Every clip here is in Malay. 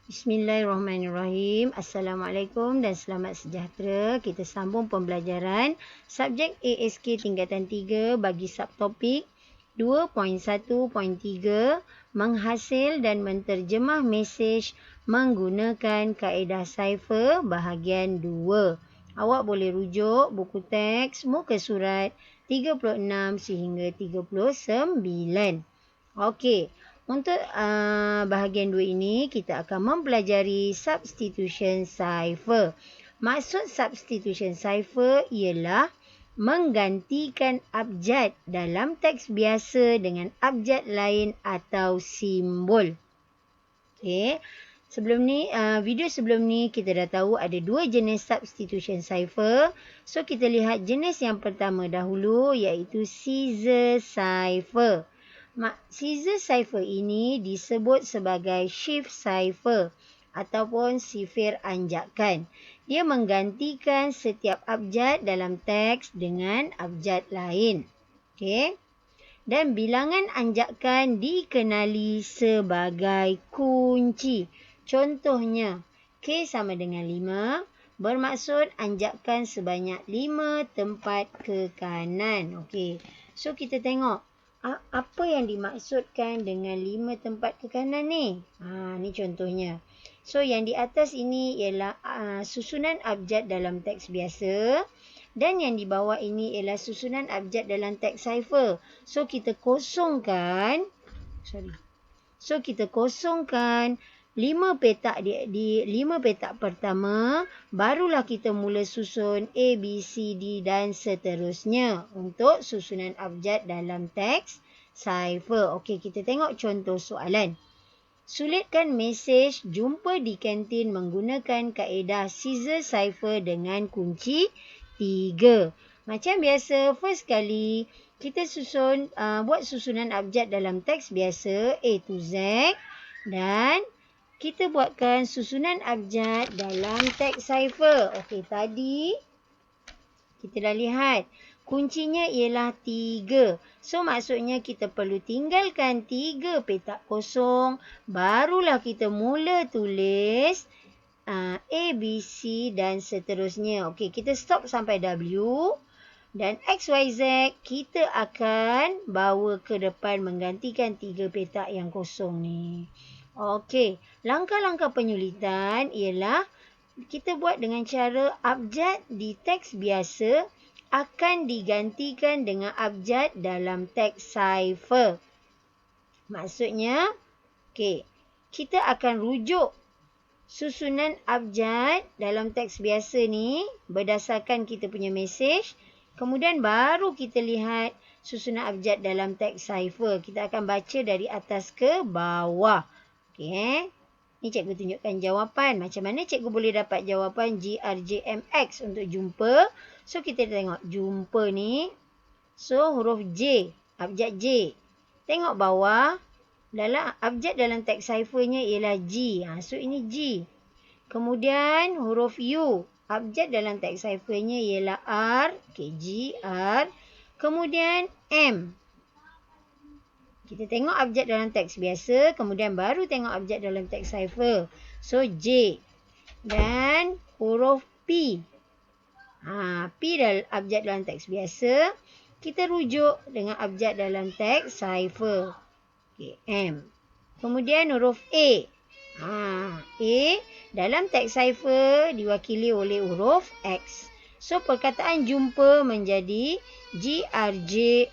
Bismillahirrahmanirrahim. Assalamualaikum dan selamat sejahtera. Kita sambung pembelajaran subjek ASK tingkatan 3 bagi subtopik 2.1.3 menghasil dan menterjemah mesej menggunakan kaedah cipher bahagian 2. Awak boleh rujuk buku teks muka surat 36 sehingga 39. Okey. Untuk bahagian 2 ini, kita akan mempelajari substitution cipher. Maksud substitution cipher ialah menggantikan abjad dalam teks biasa dengan abjad lain atau simbol. Okey. Video sebelum ni kita dah tahu ada dua jenis substitution cipher. So, kita lihat jenis yang pertama dahulu iaitu scissor cipher. Scissor cipher ini disebut sebagai shift cipher ataupun sifir anjakan. Dia menggantikan setiap abjad dalam teks dengan abjad lain. Okey. Dan bilangan anjakan dikenali sebagai kunci. Contohnya, K sama dengan 5 bermaksud anjakan sebanyak 5 tempat ke kanan. Okey. So, kita tengok. Apa yang dimaksudkan dengan 5 tempat ke kanan ni? Ni contohnya. So, yang di atas ini ialah susunan abjad dalam teks biasa. Dan yang di bawah ini ialah susunan abjad dalam teks cipher. So, kita kosongkan. So, kita kosongkan 5 petak di 5 petak pertama, barulah kita mula susun A, B, C, D dan seterusnya untuk susunan abjad dalam teks cipher. Okey, kita tengok contoh soalan. Sulitkan mesej jumpa di kantin menggunakan kaedah scissor cipher dengan kunci 3. Macam biasa, first kali kita buat susunan abjad dalam teks biasa A to Z dan kita buatkan susunan abjad dalam teks cipher. Okey, tadi kita dah lihat kuncinya ialah 3. So, maksudnya kita perlu tinggalkan 3 petak kosong. Barulah kita mula tulis A, B, C dan seterusnya. Okey, kita stop sampai W. Dan X, Y, Z kita akan bawa ke depan menggantikan 3 petak yang kosong ni. Okey, langkah-langkah penyulitan ialah kita buat dengan cara abjad di teks biasa akan digantikan dengan abjad dalam teks cipher. Maksudnya, okey, kita akan rujuk susunan abjad dalam teks biasa ni berdasarkan kita punya mesej. Kemudian baru kita lihat susunan abjad dalam teks cipher. Kita akan baca dari atas ke bawah. Okey. Ni cikgu tunjukkan jawapan. Macam mana cikgu boleh dapat jawapan GRJMX untuk jumpa? So, kita tengok jumpa ni. So, huruf J. Abjad J. Tengok bawah. Abjad dalam teks ciphernya ialah G. So, ini G. Kemudian, huruf U. Abjad dalam teks ciphernya ialah R. Okey, G, R. Kemudian, M. Kita tengok abjad dalam teks biasa, kemudian baru tengok abjad dalam teks cipher. So, J. Dan huruf P. P dalam abjad dalam teks biasa. Kita rujuk dengan abjad dalam teks cipher. Okay, M. Kemudian huruf A. A dalam teks cipher diwakili oleh huruf X. So, perkataan jumpa menjadi GRJMX.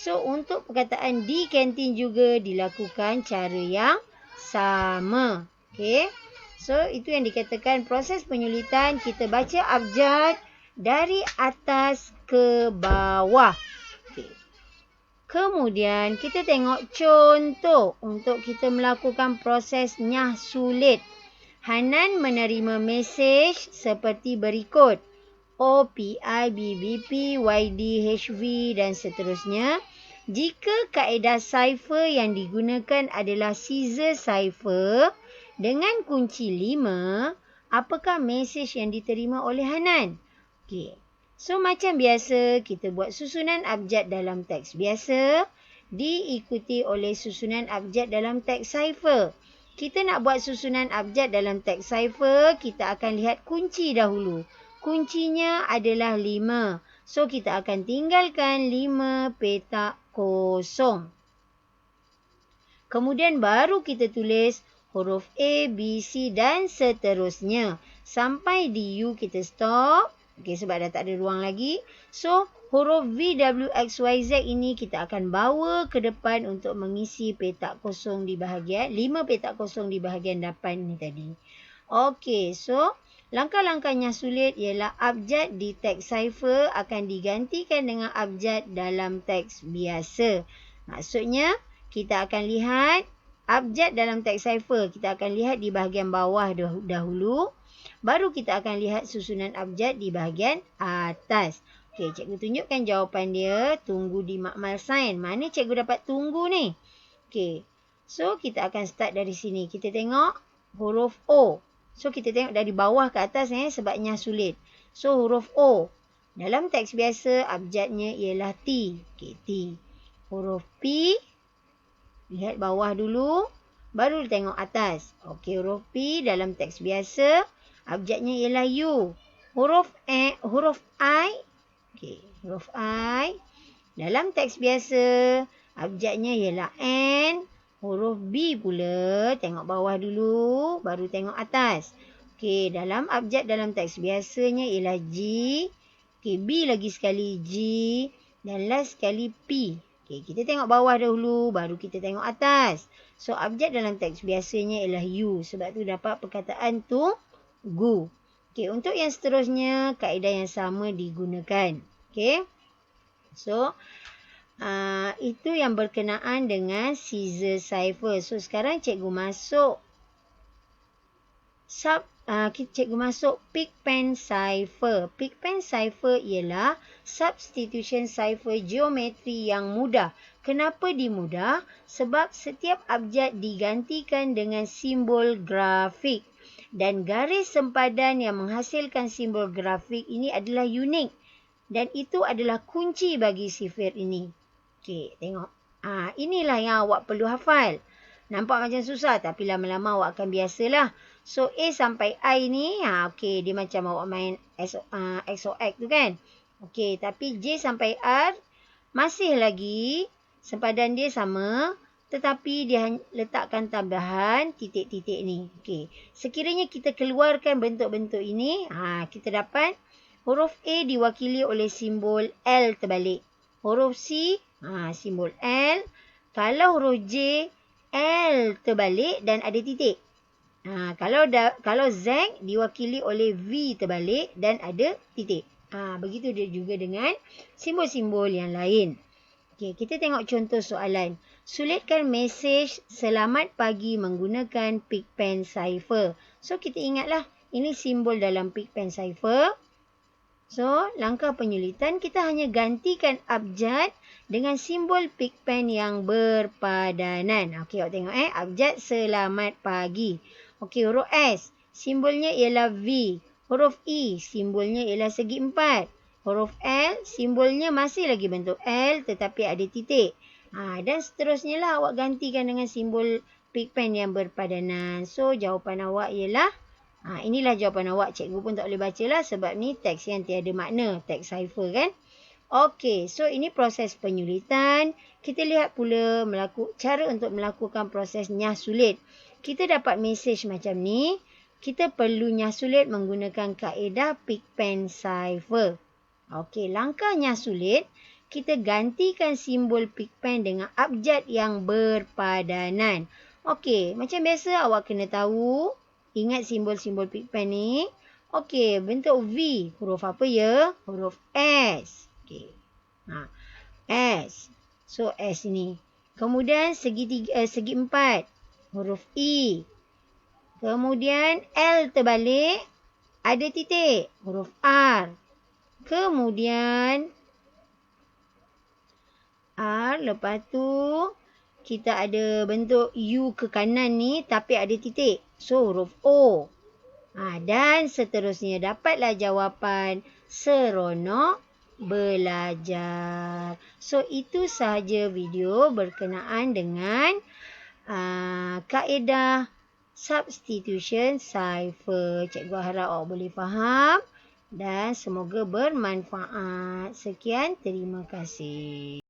So, untuk perkataan di kantin juga dilakukan cara yang sama. Okey. So, itu yang dikatakan proses penyulitan. Kita baca abjad dari atas ke bawah. Okay. Kemudian, kita tengok contoh untuk kita melakukan proses nyah sulit. Hanan menerima mesej seperti berikut. O, P, I, B, B, P, Y, D, H, V dan seterusnya. Jika kaedah cipher yang digunakan adalah scissor cipher dengan kunci 5, apakah mesej yang diterima oleh Hanan? Okey. So, macam biasa, kita buat susunan abjad dalam teks biasa diikuti oleh susunan abjad dalam teks cipher. Kita nak buat susunan abjad dalam teks cipher, kita akan lihat kunci dahulu. Kuncinya adalah 5. So, kita akan tinggalkan 5 petak kosong. Kemudian baru kita tulis huruf A, B, C dan seterusnya. Sampai di U kita stop. Okey, sebab dah tak ada ruang lagi. So, huruf V, W, X, Y, Z ini kita akan bawa ke depan untuk mengisi petak kosong di bahagian, 5 petak kosong di bahagian depan ni tadi. Okey, so langkah-langkahnya sulit ialah abjad di teks cipher akan digantikan dengan abjad dalam teks biasa. Maksudnya, kita akan lihat abjad dalam teks cipher. Kita akan lihat di bahagian bawah dahulu. Baru kita akan lihat susunan abjad di bahagian atas. Okey, cikgu tunjukkan jawapan dia. Tunggu di makmal sign. Mana cikgu dapat tunggu ni? Okey. So, kita akan start dari sini. Kita tengok huruf O. So, kita tengok dari bawah ke atas sebabnya sulit. So, huruf O. Dalam teks biasa, abjadnya ialah T. Okey, T. Huruf P. Lihat bawah dulu. Baru tengok atas. Okey, huruf P dalam teks biasa. Abjadnya ialah U. Huruf I. Okey, huruf I. Dalam teks biasa. Abjadnya ialah N. Huruf B pula. Tengok bawah dulu. Baru tengok atas. Okey, dalam abjad dalam teks biasanya ialah G. Okey, B lagi sekali G. Dan last sekali P. Okey, kita tengok bawah dahulu, baru kita tengok atas. So, abjad dalam teks biasanya ialah U. Sebab tu dapat perkataan tunggu. Okey, untuk yang seterusnya, kaedah yang sama digunakan. Okey. So, itu yang berkenaan dengan scissor cipher. So, sekarang cikgu masuk cikgu masuk Pigpen cipher. Pigpen cipher ialah substitution cipher geometri yang mudah. Kenapa dimudah? Sebab setiap abjad digantikan dengan simbol grafik. Dan garis sempadan yang menghasilkan simbol grafik ini adalah unik. Dan itu adalah kunci bagi sifir ini. Okey, tengok. Inilah yang awak perlu hafal. Nampak macam susah tapi lama-lama awak akan biasalah. So, A sampai I ni, okey, dia macam awak main XOX tu kan. Okey, tapi J sampai R masih lagi sempadan dia sama. Tetapi dia letakkan tambahan titik-titik ni. Okey, sekiranya kita keluarkan bentuk-bentuk ini, kita dapat huruf A diwakili oleh simbol L terbalik. Huruf C, simbol L. Kalau huruf J, L terbalik dan ada titik. Kalau Z diwakili oleh V terbalik dan ada titik. Begitu dia juga dengan simbol-simbol yang lain. Okey, kita tengok contoh soalan. Sulitkan mesej selamat pagi menggunakan Pigpen cipher. So, kita ingatlah ini simbol dalam Pigpen cipher. So, langkah penyulitan kita hanya gantikan abjad dengan simbol Pigpen yang berpadanan. Okey, awak tengok abjad selamat pagi. Okey, huruf S, simbolnya ialah V. Huruf E, simbolnya ialah segi empat. Huruf L, simbolnya masih lagi bentuk L tetapi ada titik. Dan seterusnya lah awak gantikan dengan simbol Pigpen yang berpadanan. So, jawapan awak ialah, inilah jawapan awak. Cikgu pun tak boleh baca lah sebab ni teks yang tiada makna. Teks cipher kan. Okey, so ini proses penyulitan. Kita lihat pula cara untuk melakukan proses nyah sulit. Kita dapat mesej macam ni. Kita perlu nyah sulit menggunakan kaedah Pigpen cipher. Okey, langkah nyah sulit. Kita gantikan simbol Pigpen dengan abjad yang berpadanan. Okey, macam biasa awak kena tahu. Ingat simbol-simbol Pigpen ni. Okey, bentuk V. Huruf apa ya? Huruf S. Okey. S. So, S ni. Kemudian segi empat. Huruf E. Kemudian L terbalik. Ada titik. Huruf R. Kemudian R. Lepas tu kita ada bentuk U ke kanan ni tapi ada titik. So, huruf O. Dan seterusnya dapatlah jawapan seronok belajar. So, itu sahaja video berkenaan dengan kaedah substitution cipher. Cikgu harap awak boleh faham dan semoga bermanfaat. Sekian, terima kasih.